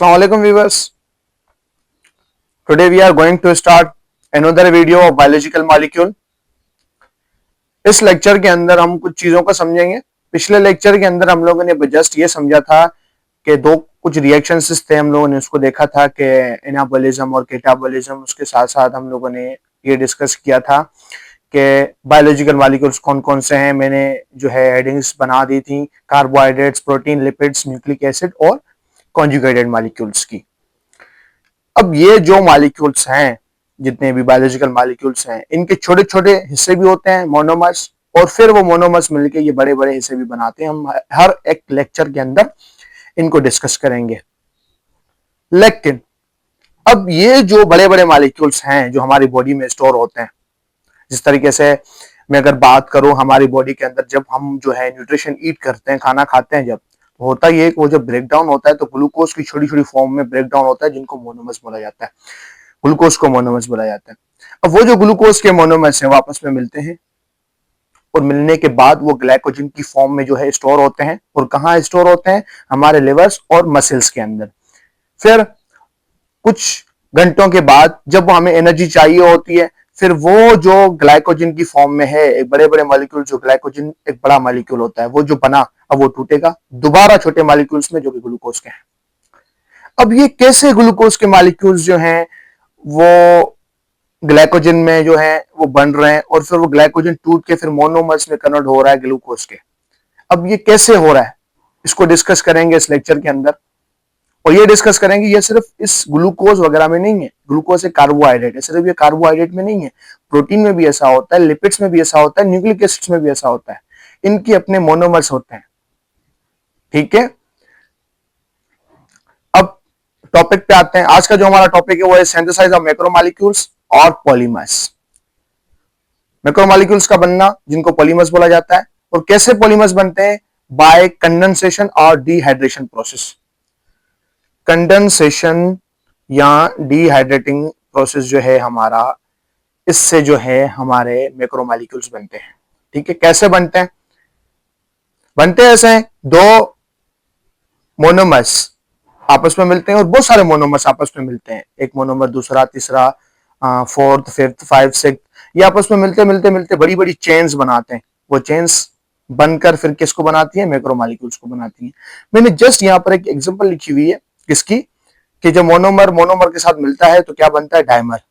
Assalamu alaikum viewers. Today we are going to start another video of biological molecule. इस lecture के अंदर हम कुछ चीजों को समझेंगे। पिछले लेक्चर के अंदर हम लोगों ने जस्ट ये समझा था कि कुछ रिएक्शंस थे, हम लोगों ने उसको देखा था कि एनाबॉलिज्म और कैटाबॉलिज्म। उसके साथ साथ हम लोगों ने ये डिस्कस किया था कि बायोलॉजिकल मॉलिक्यूल्स कौन कौन से हैं। मैंने जो है हेडिंग्स बना दी थी, carbohydrates, protein, lipids, nucleic acid और कॉन्जुगेटेड मॉलिक्यूल्स की। अब ये जो मॉलिक्यूल्स हैं, जितने भी बायोलॉजिकल मॉलिक्यूल्स हैं, इनके छोटे छोटे हिस्से भी होते हैं, मोनोमर्स, और फिर वो मोनोमर्स मिलके ये बड़े बड़े हिस्से भी बनाते हैं। हम हर एक लेक्चर के अंदर इनको डिस्कस करेंगे। लेकिन अब ये जो बड़े बड़े मॉलिक्यूल्स हैं जो हमारी बॉडी में स्टोर होते हैं, जिस तरीके से मैं अगर बात करूं, हमारी बॉडी के अंदर जब हम जो है न्यूट्रिशन ईट करते हैं, खाना खाते हैं, जब होता ही है वो जब ब्रेक डाउन होता है तो ग्लूकोज की छोटी छोटी फॉर्म में ब्रेक डाउन होता है, जिनको मोनोमर्स बोला जाता है। ग्लूकोज को मोनोमर्स बोला जाता है। अब वो जो ग्लूकोज के मोनोमर्स हैं वो आपस में मिलते हैं, और मिलने के बाद वो ग्लाइकोजन की फॉर्म में जो है स्टोर होते हैं। और कहाँ स्टोर होते हैं? हमारे लिवर्स और मसल्स के अंदर। फिर कुछ घंटों के बाद जब हमें एनर्जी चाहिए होती है, फिर वो जो ग्लाइकोजन की फॉर्म में है, एक बड़े बड़े मॉलिक्यूल, जो ग्लाइकोजन एक बड़ा मॉलिक्यूल होता है, वो जो बना अब वो टूटेगा दोबारा छोटे मॉलिक्यूल्स में जो कि ग्लूकोज के हैं। अब ये कैसे ग्लूकोज के मॉलिक्यूल्स जो हैं वो ग्लाइकोजन में जो है वो बन रहे हैं, और फिर वो ग्लाइकोजन टूट के फिर मोनोमर्स में कन्वर्ट हो रहा है ग्लूकोज के। अब ये कैसे हो रहा है, इसको डिस्कस करेंगे इस लेक्चर के अंदर। और ये डिस्कस करेंगे, ये सिर्फ इस ग्लूकोज वगैरह में नहीं है। ग्लूकोज एक कार्बोहाइड्रेट है, सिर्फ ये कार्बोहाइड्रेट में नहीं है, प्रोटीन में भी ऐसा होता है, लिपिड्स में भी ऐसा होता है, न्यूक्लिक एसिड्स में भी ऐसा होता है। इनके अपने मोनोमर्स होते हैं। ठीक है, अब टॉपिक पे आते हैं। आज का जो हमारा टॉपिक है वो है सिंथेसाइज ऑफ मैक्रोमोलेक्यूल्स और पॉलीमर्स। मैक्रोमोलेक्यूल्स का बनना, जिनको पॉलीमर्स बोला जाता है। और कैसे पॉलीमर्स बनते हैं? बाय कंडेंसेशन और डिहाइड्रेशन प्रोसेस। कंडेंसेशन या डिहाइड्रेटिंग प्रोसेस जो है हमारा, इससे जो है हमारे मैक्रोमोलेक्यूल्स बनते हैं। ठीक है, कैसे बनते हैं? बनते ऐसे हैं, दो मोनोमर्स आपस में मिलते हैं, और बहुत सारे मोनोमर्स आपस में मिलते हैं। एक मोनोमर, दूसरा, तीसरा, फोर्थ, फिफ्थ, 5, 6, ये आपस में मिलते मिलते मिलते बड़ी बड़ी चेन्स बनाते हैं। वो चेन्स बनकर फिर किसको बनाती है? मैक्रोमोलेक्यूल्स को बनाती है। मैंने जस्ट यहाँ पर एक एग्जांपल लिखी हुई है किसकी, कि जब मोनोमर मोनोमर के साथ मिलता है तो क्या बनता है? डायमर।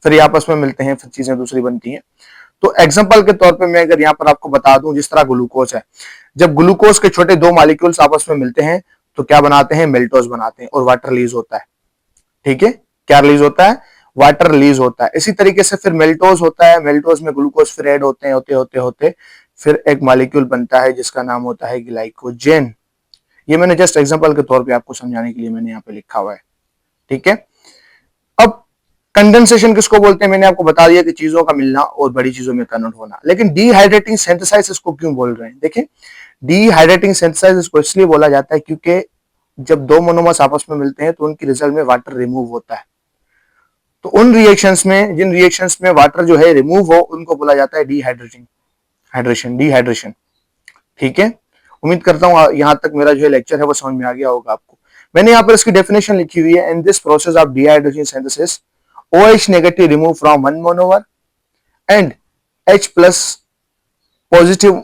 फिर ये आपस में मिलते हैं, फिर चीजें दूसरी बनती हैं। तो एग्जांपल के तौर पे मैं अगर यहाँ पर आपको बता दूं, जिस तरह ग्लूकोज है, जब ग्लूकोज के छोटे दो मॉलिक्यूल्स आपस में मिलते हैं तो क्या बनाते हैं? मेल्टोज बनाते हैं, और वाटर रिलीज होता है। ठीक है, क्या रिलीज होता है? वाटर रिलीज होता है। इसी तरीके से फिर मेल्टोज होता है, मेल्टोज में ग्लूकोज फिर ऐड होते हैं, होते होते होते फिर एक मॉलिक्यूल बनता है जिसका नाम होता है ग्लाइकोजेन। ये मैंने जस्ट एग्जांपल के तौर पे आपको समझाने के लिए मैंने यहाँ पे लिखा हुआ है। ठीक है, अब कंडेंसेशन किसको बोलते हैं? मैंने आपको बता दिया कि चीजों का मिलना और बड़ी चीजों में कन्वर्ट होना। लेकिन डिहाइड्रेटिंग सिंथेसाइज इसको क्यों बोल रहे हैं? देखिए, डिहाइड्रेटिंग सिंथेसाइज इसको इसलिए बोला जाता है क्योंकि जब दो मोनोमर्स आपस में मिलते हैं तो उनकी रिजल्ट में वाटर रिमूव होता है। तो उन रिएक्शंस में, जिन रिएक्शंस में वाटर जो है रिमूव हो, उनको बोला जाता है डिहाइड्रेशन। ठीक है, उम्मीद करता हूं यहां तक मेरा जो लेक्चर है वो समझ में आ गया होगा आपको। मैंने यहाँ पर इसकी डेफिनेशन लिखी हुई है। In this process of dehydration synthesis, OH negative remove from one monomer and H plus positive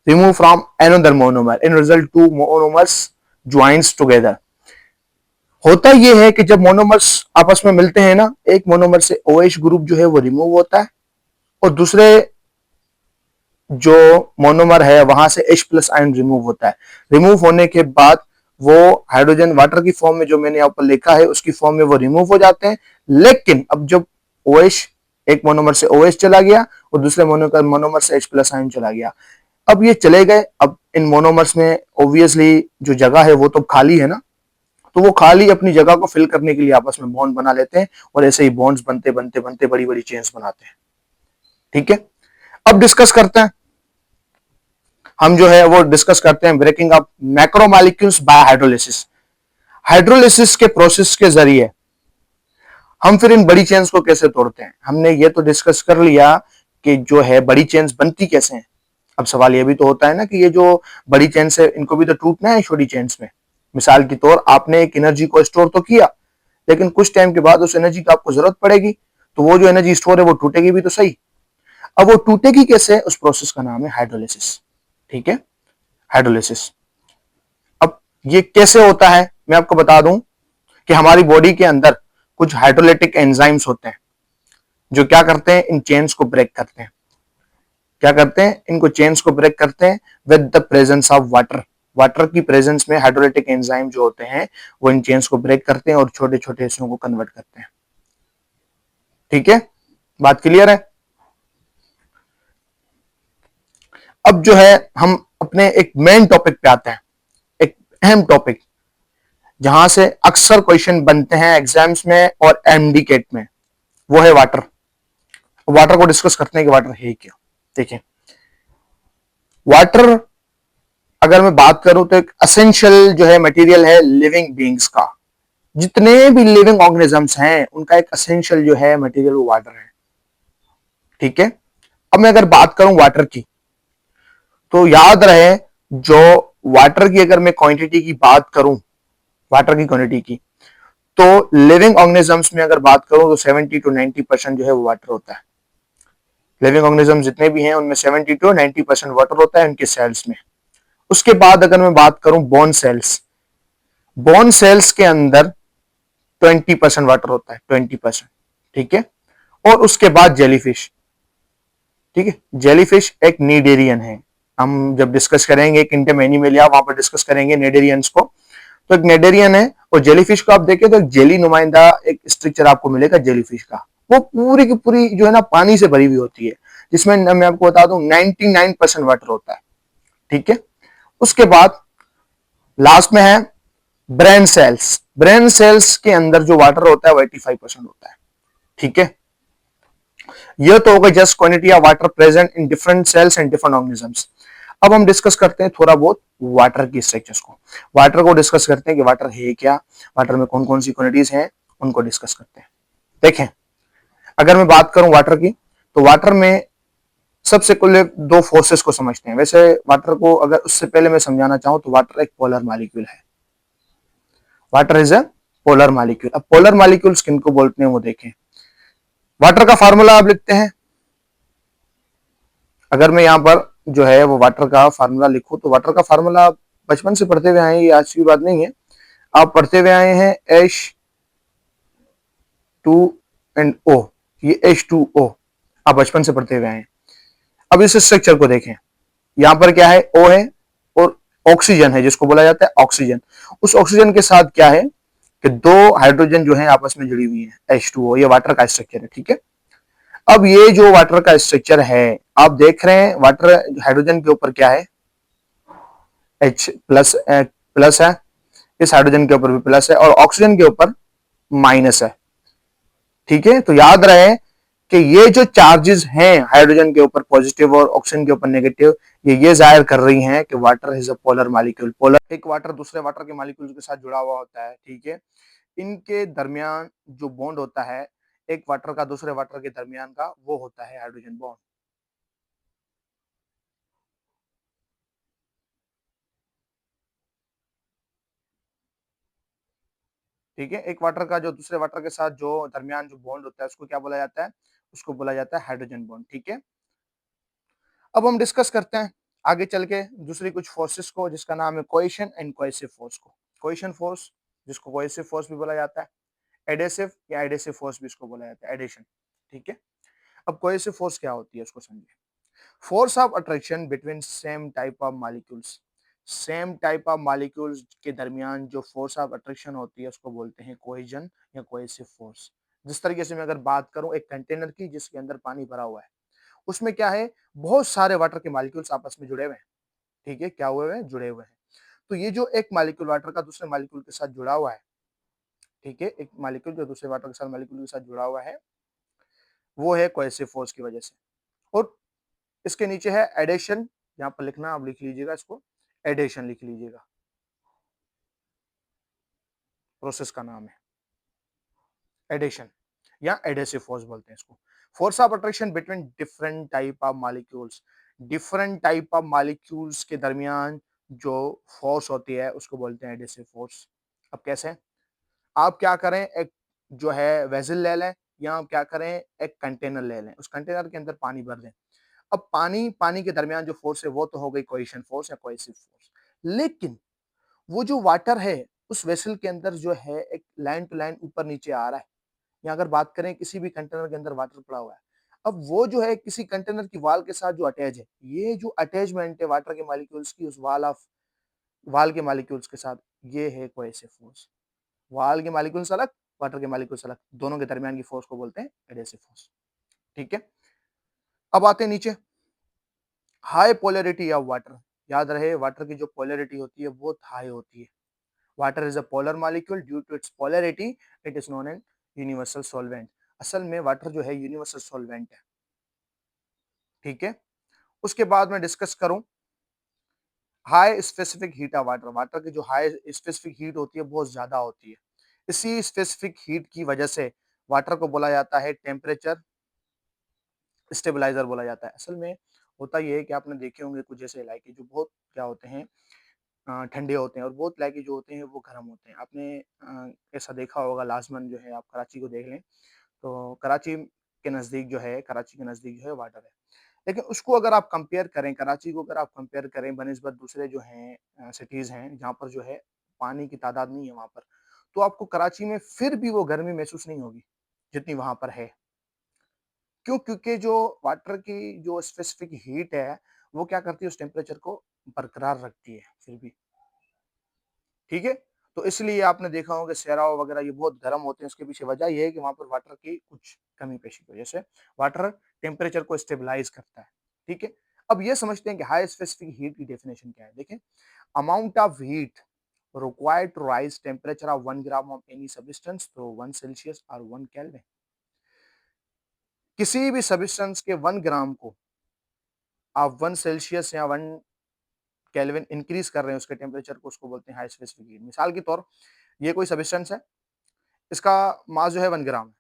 remove from another monomer. In result, two monomers joins together. होता ये है कि जब मोनोमर्स आपस में मिलते हैं ना, एक मोनोमर से OH ग्रुप जो है वो रिमूव होता है, और दूसरे जो मोनोमर है वहां से H प्लस आयन रिमूव होता है। रिमूव होने के बाद वो हाइड्रोजन वाटर की फॉर्म में, जो मैंने यहाँ पर लिखा है उसकी फॉर्म में वो रिमूव हो जाते हैं। लेकिन अब जब OH, एक मोनोमर से OH चला गया और दूसरे मोनोमर से H प्लस आयन चला गया, अब ये चले गए। अब इन मोनोमर्स में ऑब्वियसली जो जगह है वो तो खाली है ना, तो वो खाली अपनी जगह को फिल करने के लिए आपस में बॉन्ड बना लेते हैं, और ऐसे ही बॉन्ड्स बनते बनते बनते बड़ी बड़ी चेन्स बनाते हैं। ठीक है, अब डिस्कस करते हैं, हम जो है वो डिस्कस करते हैं breaking up macromolecules by hydrolysis. Hydrolysis के प्रोसेस के जरिए हम फिर इन बड़ी चेन्स को कैसे तोड़ते हैं। हमने ये तो डिस्कस कर लिया कि जो है बड़ी चेन्स बनती कैसे हैं। अब सवाल ये भी तो होता है ना कि ये जो बड़ी चेन्स है इनको भी तो टूटना है छोटी चेन्स में। मिसाल के तौर आपने एक एनर्जी को स्टोर तो किया, लेकिन कुछ टाइम के बाद उस एनर्जी की आपको जरूरत पड़ेगी, तो वो जो एनर्जी स्टोर है वो टूटेगी भी तो सही। अब वो टूटेगी कैसे, उस प्रोसेस का नाम है हाइड्रोलिसिस। ठीक है, हाइड्रोलिसिस। अब ये कैसे होता है मैं आपको बता दूं कि हमारी बॉडी के अंदर कुछ हाइड्रोलिटिक एंजाइम्स होते हैं जो क्या करते हैं, इन चेन्स को ब्रेक करते हैं। क्या करते हैं, इनको चेन्स को ब्रेक करते हैं with the presence of water. Water की प्रेजेंस में हाइड्रोलिटिक एंजाइम जो होते हैं वो इन चेन्स को ब्रेक करते हैं और छोटे छोटे हिस्सों को कन्वर्ट करते हैं। ठीक है, बात क्लियर है। अब जो है हम अपने एक मेन टॉपिक पे आते हैं, एक अहम टॉपिक जहां से अक्सर क्वेश्चन बनते हैं एग्जाम्स में और एमडीकेट में, वो है वाटर। वाटर को डिस्कस करते हैं कि वाटर है क्या। देखिए, वाटर अगर मैं बात करूं तो एक असेंशियल जो है मटेरियल है लिविंग बींग्स का। जितने भी लिविंग ऑर्गेनिजम्स हैं उनका एक असेंशियल जो है मटेरियल वो वाटर है। ठीक है, अब मैं अगर बात करूं वाटर की, तो याद रहे जो वाटर की अगर मैं क्वांटिटी की बात करूं, वाटर की क्वांटिटी की, तो लिविंग ऑर्गेनिजम्स में अगर बात करूं तो 70 to 90% जो है वो वाटर होता है। लिविंग ऑर्गेनिज्म जितने भी हैं उनमें 70 to 90% वाटर होता है उनके सेल्स में। उसके बाद अगर मैं बात करूं बोन सेल्स, बोन सेल्स के अंदर 20% वाटर होता है, 20%। ठीक है, और उसके बाद जेलीफिश। ठीक है, जेलीफिश एक नीडेरियन है। हम जब डिस्कस करेंगे किंगडम एनिमलिया वहां पर डिस्कस करेंगे नेडेरियंस को। तो एक नेडेरियन है, और जेलीफिश को आप देखें तो एक जेली नुमाइंदा एक स्ट्रक्चर आपको मिलेगा जेलीफिश का। वो पूरी की पूरी जो है ना पानी से भरी हुई होती है, जिसमें मैं आपको बता दूं 99% वाटर होता है। ठीक है, उसके बाद लास्ट में है ब्रेन सेल्स। ब्रेन सेल्स के अंदर जो वाटर होता है वो 85% होता है। ठीक है, यह तो होगा just quantity of water present in different cells and different organisms. अब हम डिस्कस करते हैं थोड़ा बहुत वाटर की स्ट्रक्चर्स को। वाटर को डिस्कस करते हैं कि वाटर है क्या, वाटर में कौन कौन सी क्वांटिटीज हैं, उनको डिस्कस करते हैं। देखें, अगर मैं बात करूं वाटर की, तो वाटर में सबसे पहले दो फोर्सेस को समझते हैं। वैसे वाटर को अगर उससे पहले मैं समझाना चाहूं तो वाटर एक पोलर मॉलिक्यूल है। Water is a polar molecule. अब पोलर मॉलिक्यूल्स किनको बोलते हैं वो देखें। वाटर का फार्मूला आप लिखते हैं। अगर मैं यहां पर जो है वो वाटर का फार्मूला लिखूं, तो वाटर का फार्मूला आप बचपन से पढ़ते हुए आए हैं, ये आज की बात नहीं है। आप पढ़ते हुए आए हैं H2 ये H2O आप बचपन से पढ़ते हुए आए हैं। अब इस स्ट्रक्चर को देखें, यहां पर क्या है, O है और ऑक्सीजन है जिसको बोला जाता है ऑक्सीजन। उस ऑक्सीजन के साथ क्या है कि दो हाइड्रोजन जो है आपस में जुड़ी हुई है, H2O, ये वाटर का स्ट्रक्चर है। ठीक है, अब ये जो वाटर का स्ट्रक्चर है आप देख रहे हैं, वाटर हाइड्रोजन के ऊपर क्या है, H प्लस प्लस है, इस हाइड्रोजन के ऊपर भी प्लस है और ऑक्सीजन के ऊपर माइनस है। ठीक है, तो याद रहे कि ये जो चार्जेस हैं हाइड्रोजन के ऊपर पॉजिटिव और ऑक्सीजन के ऊपर नेगेटिव, ये जाहिर कर रही हैं कि water is a polar molecule. Polar एक वाटर दूसरे वाटर के मॉलिक्यूल के साथ जुड़ा हुआ होता है। ठीक है, इनके दरमियान जो बॉन्ड होता है एक वाटर का दूसरे वाटर के दरमियान का, वो होता है हाइड्रोजन बॉन्ड। ठीक है, एक वाटर का जो दूसरे वाटर के साथ जो दरमियान जो बॉन्ड होता है उसको क्या बोला जाता है, उसको बोला जाता है हाइड्रोजन बॉन्ड। ठीक है, अब हम डिस्कस करते हैं आगे चल के दूसरी कुछ फोर्सेस को, जिसका नाम है कोएशन एंड कोएसिव फोर्स को। कोएशन फोर्स जिसको कोएसिव फोर्स भी बोला जाता है, एडेसिव या एडेसिव फोर्स भी इसको बोला जाता है, एडेशन। ठीक है, अब कोएसिव फोर्स क्या होती है उसको समझिए। Force of attraction between same type of molecules. Same type of molecules के दरमियान जो फोर्स ऑफ अट्रैक्शन होती है उसको बोलते हैं कोहेजन या कोहेसिव फोर्स। जिस तरीके से मैं अगर बात करूं एक कंटेनर की जिसके अंदर पानी भरा हुआ है, उसमें क्या है, बहुत सारे वाटर के मॉलिक्यूल्स आपस में जुड़े हुए हैं। ठीक है, क्या हुए हैं, जुड़े हुए हैं। तो ये जो एक मॉलिक्यूल वाटर का दूसरे मॉलिक्यूल के साथ जुड़ा हुआ है, ठीक है, एक मॉलिक्यूल जो दूसरे वाटर के साथ मॉलिक्यूल के साथ जुड़ा हुआ है, वो है कोहेसिव फोर्स की वजह से। और इसके नीचे है एडेशन, यहाँ पर लिखना आप लिख लीजिएगा इसको, एडेशन लिख लीजिएगा, प्रोसेस का नाम है एडेशन या एडेसिव फोर्स बोलते हैं इसको। Force of attraction between different type of molecules. Different type of molecules के दरमियान जो फोर्स होती है उसको बोलते हैं एडिसिव फोर्स। अब कैसे? आप क्या करें, एक जो है वेसल ले लें या आप क्या करें, एक कंटेनर ले लें, उस कंटेनर के अंदर पानी भर दें। अब पानी के दरमियान जो फोर्स है वो तो हो गई कोएशन फोर्स या कोएसिव फोर्स, लेकिन वो जो वाटर है उस वेसल के अंदर जो है एक लाइन टू लाइन ऊपर नीचे आ रहा है। या अगर बात करें किसी भी कंटेनर के अंदर वाटर पड़ा हुआ है, अब वो जो है किसी कंटेनर की वाल के साथ जो अटैच है, ये जो अटैचमेंट है वाटर के मॉलिक्यूल्स की उस वाल के मॉलिक्यूल्स के साथ, ये है कोएसिव फोर्स। वाल के मॉलिक्यूल्स अलग, वाटर के मॉलिक्यूल्स अलग, दोनों के दरमियान की फोर्स को बोलते हैं एडहेसिव फोर्स। ठीक है, अब आते हैं नीचे, हाई पोलैरिटी ऑफ वाटर। याद रहे वाटर की जो पोलैरिटी होती है वो हाई होती है। Water is a polar molecule, due to its polarity it is known an universal solvent. असल में वाटर जो है यूनिवर्सल सॉल्वेंट है। ठीक है, उसके बाद मैं डिस्कस करूं high specific heat of water. Water की जो हाई स्पेसिफिक हीट होती है बहुत ज्यादा होती है। इसी स्पेसिफिक हीट की वजह से वाटर को बोला जाता है टेम्परेचर स्टेबलाइजर बोला जाता है। असल में होता यह है कि आपने देखे होंगे कुछ ऐसे इलाके जो बहुत क्या होते हैं, ठंडे होते हैं, और बहुत इलाके जो होते हैं वो गर्म होते हैं। आपने ऐसा देखा होगा, लाजमन जो है, आप कराची को देख लें तो कराची के नज़दीक जो है, कराची के नज़दीक जो है वाटर है। लेकिन उसको अगर आप कंपेयर करें, कराची को अगर आप कंपेयर करें बनिस्बत दूसरे जो हैं सिटीज़ हैं जहाँ पर जो है पानी की तादाद नहीं है वहाँ पर, तो आपको कराची में फिर भी वो गर्मी महसूस नहीं होगी जितनी वहाँ पर है। क्यों? क्योंकि जो वाटर की जो स्पेसिफिक हीट है, वो क्या करती है, उस टेम्परेचर को बरकरार रखती है फिर भी। ठीक है? तो इसलिए आपने देखा होगा सहराव वगैरह ये बहुत गर्म होते हैं, उसके पीछे वजह ये है कि वहाँ पर वाटर की कुछ कमी पेशी की वजह से वाटर टेम्परेचर को स्टेबलाइज करता है। ठीक है? अब ये समझते हैं कि हाई स्पेसिफिक हीट की डेफिनेशन क्या है। देखें, amount of heat required to rise temperature of 1 gram of any substance to 1 Celsius or 1 Kelvin। किसी भी सब्सटेंस के 1 ग्राम को आप 1 सेल्सियस या 1 केल्विन इंक्रीज कर रहे हैं उसके टेम्परेचर को, उसको बोलते हैं हाई स्पेसिफिक हीट। मिसाल के तौर, ये कोई सब्सटेंस है, इसका मास जो है 1 ग्राम है।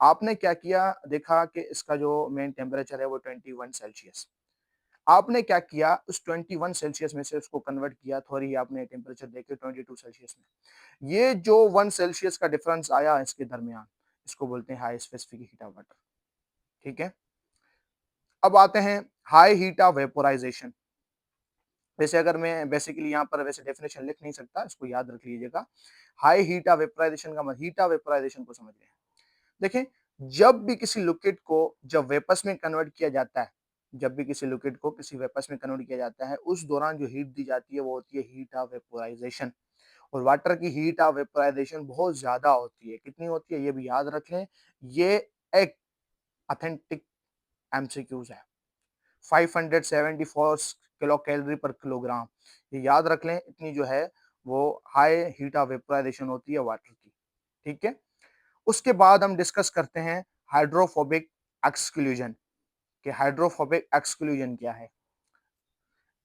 आपने क्या किया, देखा कि इसका जो मेन टेम्परेचर है वो 21 सेल्सियस। आपने क्या किया, उस 21 सेल्सियस में से उसको कन्वर्ट किया, थोड़ी आपने टेम्परेचर देके 22 सेल्सियस में। ये जो 1 सेल्सियस का डिफरेंस आया इसके दरमियान, इसको बोलते हैं high specific heat of water. ठीक है, अब आते हैं हाई हीट ऑफ वेपोराइजेशन। वैसे अगर मैं बेसिकली यहाँ पर वैसे डेफिनेशन लिख नहीं सकता, इसको याद रख लीजिएगा। हाई हीट ऑफ वेपोराइजेशन का मतलब, हीट ऑफ वेपोराइजेशन को समझ लें। देखें, जब भी किसी लिक्विड को जब वेपर्स में कन्वर्ट किया जाता है, जब भी किसी लिक्विड को किसी वेपर्स में कन्वर्ट किया जाता है, उस दौरान जो हीट दी जाती है वो होती है हीट ऑफ वेपोराइजेशन। और वाटर की हीट ऑफ वेपोराइजेशन बहुत ज्यादा होती है। कितनी होती है ये भी याद रख लें, ये एक ऑथेंटिक एमसीक्यूज है। 574 किलो कैलोरी पर किलोग्राम, ये याद रख लें, इतनी जो है वो हाई हीट ऑफ वेपोराइजेशन होती है वाटर की। ठीक है, उसके बाद हम डिस्कस करते हैं हाइड्रोफोबिक एक्सक्लूजन। कि हाइड्रोफोबिक एक्सक्लूजन क्या है।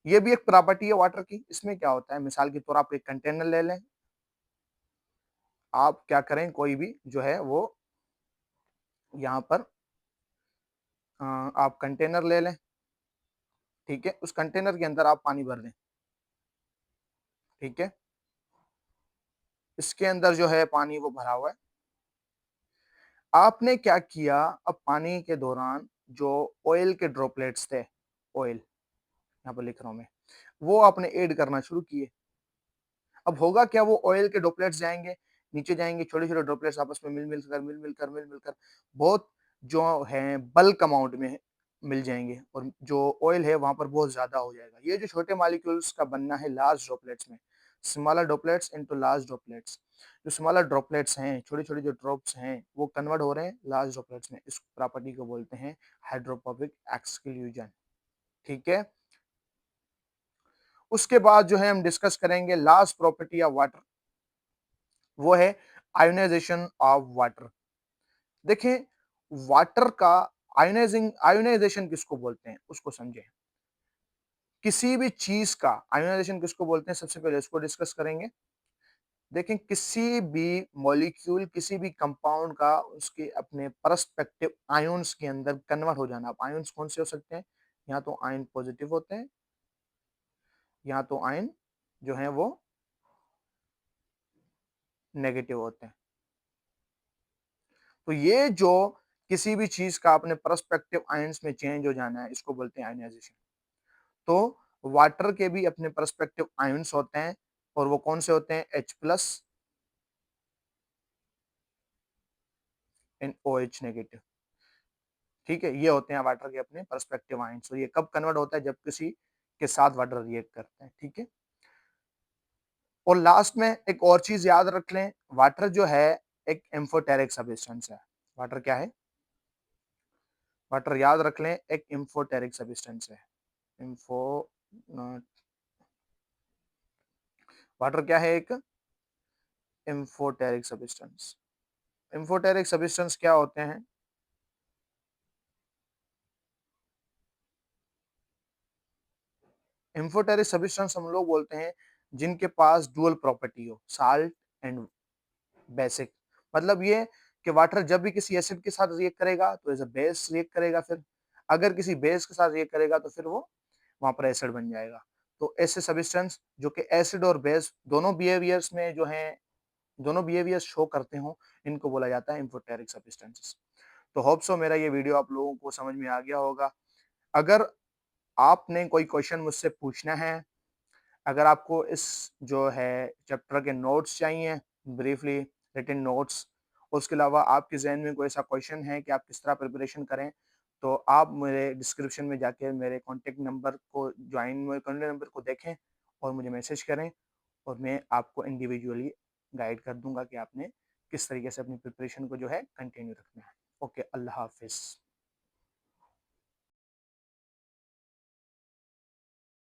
ये भी एक प्रॉपर्टी है वाटर की। इसमें क्या होता है, मिसाल के तौर आप एक कंटेनर ले लें, आप क्या करें, कोई भी जो है वो यहाँ पर आप कंटेनर ले लें। ठीक है, उस कंटेनर के अंदर आप पानी भर दें। ठीक है, इसके अंदर जो है पानी वो भरा हुआ है। आपने क्या किया, अब पानी के दौरान जो ऑयल के ड्रॉपलेट्स थे, ऑयल यहाँ पर लिख रहा हूं मैं, वो आपने ऐड करना शुरू किए। अब होगा क्या, वो ऑयल के ड्रॉपलेट्स जाएंगे नीचे, जाएंगे छोटे छोटे ड्रॉपलेट्स आपस में मिल मिलकर बहुत जो है बल्क अमाउंट में मिल जाएंगे, और जो ऑयल है वहां पर बहुत ज्यादा हो जाएगा। ये जो छोटे मॉलिक्यूल्स का बनना है लार्ज ड्रॉपलेट्स में, smaller droplets into large droplets. जो स्मॉलर ड्रॉपलेट्स हैं, छोटे छोटे जो ड्रॉप्स हैं, वो कन्वर्ट हो रहे हैं लार्ज ड्रॉपलेट्स में। इस प्रॉपर्टी को बोलते हैं हाइड्रोफोबिक एक्सक्लूजन। ठीक है, उसके बाद जो है हम डिस्कस करेंगे लास्ट प्रॉपर्टी ऑफ वाटर, वो है आयोनाइजेशन ऑफ वाटर। देखें, वाटर का आयोनाइजेशन किसको बोलते हैं उसको समझें। किसी भी चीज का आयोनाइजेशन किसको बोलते हैं, सबसे पहले इसको डिस्कस करेंगे। देखें, किसी भी मॉलिक्यूल, किसी भी कंपाउंड का उसके अपने परस्पेक्टिव आयंस के अंदर कन्वर्ट हो जाना। अब आयंस कौन से हो सकते हैं, या तो आयन पॉजिटिव होते हैं या तो आयन जो हैं वो नेगेटिव होते हैं। तो ये जो किसी भी चीज का अपने पर्सपेक्टिव आयंस में चेंज हो जाना है, इसको बोलते हैं आयनाइजेशन। तो वाटर के भी अपने पर्सपेक्टिव आयंस होते हैं, और वो कौन से होते हैं? H+ and OH negative. ठीक है, ये होते हैं वाटर के अपने पर्सपेक्टिव आयंस। तो ये कब कन्वर्ट होता है? जब किसी के साथ वाटर रिएक्ट करता है। ठीक है, और लास्ट में एक और चीज याद रख लें, वाटर जो है एक एम्फोटेरिक सब्सटेंस है। वाटर क्या है? वाटर याद रख लें, एक एम्फोटेरिक सब्सटेंस है। इम्फो वाटर क्या है? एक एम्फोटेरिक सब्सटेंस। एम्फोटेरिक सब्सटेंस क्या होते हैं? एम्फोटेरिक सब्सटेंस हम लोग बोलते हैं जिनके पास डुअल प्रॉपर्टी हो, साल्ट एंड बेसिक। मतलब ये कि वाटर जब भी किसी एसिड के साथ रिएक्ट करेगा तो एज अ बेस रिएक्ट करेगा, फिर अगर किसी बेस के साथ रिएक्ट करेगा तो फिर वो वहां पर एसिड बन जाएगा। तो ऐसे सब्सटेंस जो कि एसिड और बेस दोनों बिहेवियर्स में जो है, दोनों बिहेवियर्स शो करते हो, इनको बोला जाता है एम्फोटेरिक सब्सटेंसेस। तो होप सो मेरा ये वीडियो आप लोगों को समझ में आ गया होगा। अगर आपने कोई क्वेश्चन मुझसे पूछना है, अगर आपको इस जो है चैप्टर के नोट्स चाहिए, ब्रीफली रिटन नोट्स, उसके अलावा आपके जहन में कोई ऐसा क्वेश्चन है कि आप किस तरह प्रिपरेशन करें, तो आप मेरे डिस्क्रिप्शन में जाके मेरे कॉन्टेक्ट नंबर को मेरे कॉन्टेक्ट नंबर को देखें और मुझे मैसेज करें, और मैं आपको इंडिविजुअली गाइड कर दूंगा कि आपने किस तरीके से अपनी प्रिपरेशन को जो है कंटिन्यू रखना है। ओके, अल्लाह हाफिज़।